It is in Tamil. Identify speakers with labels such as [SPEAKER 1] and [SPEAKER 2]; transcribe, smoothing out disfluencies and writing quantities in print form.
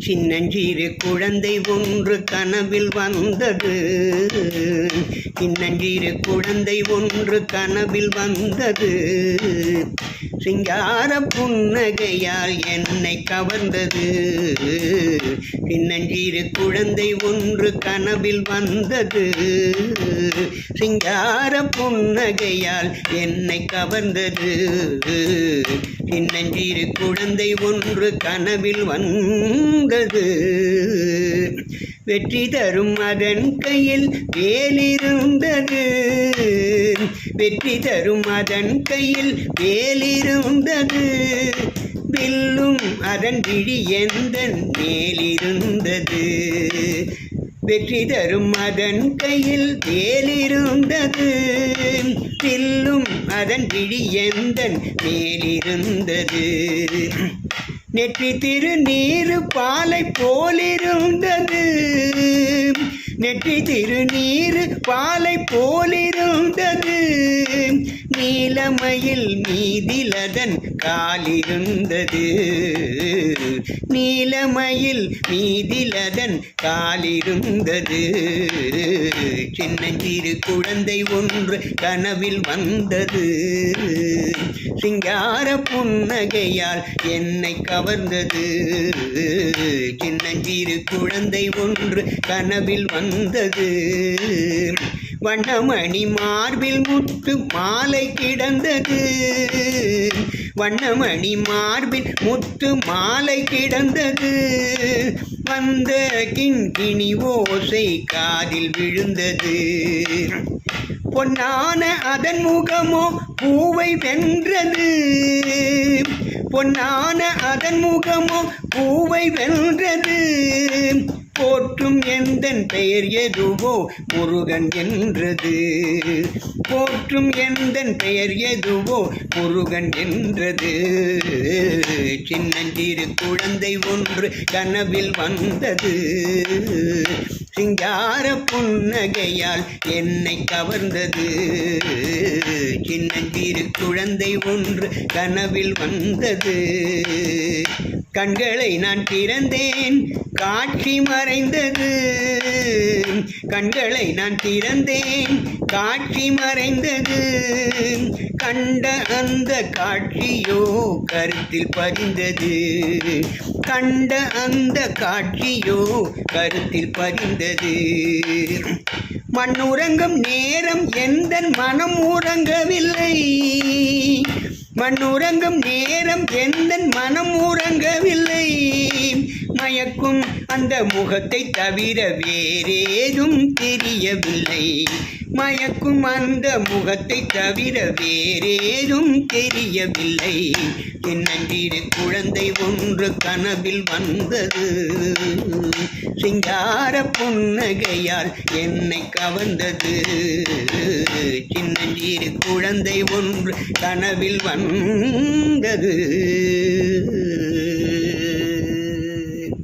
[SPEAKER 1] சின்னஞ்சிறு குழந்தை ஒன்று கனவில் வந்தது. சின்னஞ்சிறு குழந்தை ஒன்று கனவில் வந்தது. சிங்கார புன்னகையால் என்னை கவர்ந்தது. சின்னஞ்சிறு குழந்தை ஒன்று கனவில் வந்தது. சிங்கார புன்னகையால் என்னை கவர்ந்தது. சின்னஞ்சிறு குழந்தை ஒன்று கனவில் வந்தது. வெற்றி தரும் அதன் கையில் வேலிருந்தது. வெற்றி தரும் அதன் கையில் வேலிருந்தது. வில்லும் அதன் விழி எந்தன் மேலிருந்தது. வெற்றி தரும் அதன் கையில் வேலிருந்தது. வில்லும் அதன் விழி எந்தன் மேலிருந்தது. நெற்றி திருநீரு பாலை போலிருந்தது. நெற்றி திருநீரு பாலை போலிருந்தது. நீலமயில் மீதிலதன் காலிருந்தது. நீலமயில் மீதிலதன் காலிருந்தது. சின்னஞ்சிறு குழந்தை ஒன்று கனவில் வந்தது. சிங்கார புன்னகையால் என்னை கவர்ந்தது. சின்னஞ்சிறு குழந்தை ஒன்று கனவில் வந்தது. வண்ணமணி மார்பில் முத்து மாலை கிடந்தது. வண்ணமணி மார்பில் முத்து மாலை கிடந்தது. வந்த கிண்கிணி ஓசை காதில் விழுந்தது. பொன்னான அதன் முகமோ பூவை வென்றது. பொன்னான அதன் முகமோ பூவை வென்றது. போற்றும் எந்தன் பெயர் எதுவோ முருகன் என்றது. போற்றும் எந்தன் பெயர் எதுவோ முருகன் என்றது. சின்னஞ்சிறு குழந்தை ஒன்று கனவில் வந்தது. சிங்கார புன்னகையால் என்னை கவர்ந்தது. சின்னஞ்சிறு குழந்தை ஒன்று கனவில் வந்தது. கண்களை நான் திறந்தேன், காட்சி மறைந்தது. கண்களை நான் திறந்தேன், காட்சி மறைந்தது. கண்ட அந்த காட்சியோ கருத்தில் பதிந்தது. கண்ட அந்த காட்சியோ கருத்தில் பதிந்தது. மண்ணுறங்கும் நேரம் எந்தன் மனம் உறங்கவில்லை. மண்ணுறங்கும் நேரம் எந்தன் மனம் உறங்கவில்லை. மயக்கும் அந்த முகத்தை தவிர வேறேதும் தெரியவில்லை. மயக்கும் அந்த முகத்தை தவிர வேறேதும் தெரியவில்லை. சின்னஞ்சிறு குழந்தை ஒன்று கனவில் வந்தது. சிங்கார புன்னகையால் என்னை கவர்ந்தது. சின்னஞ்சிறு குழந்தை ஒன்று கனவில் வந்தது.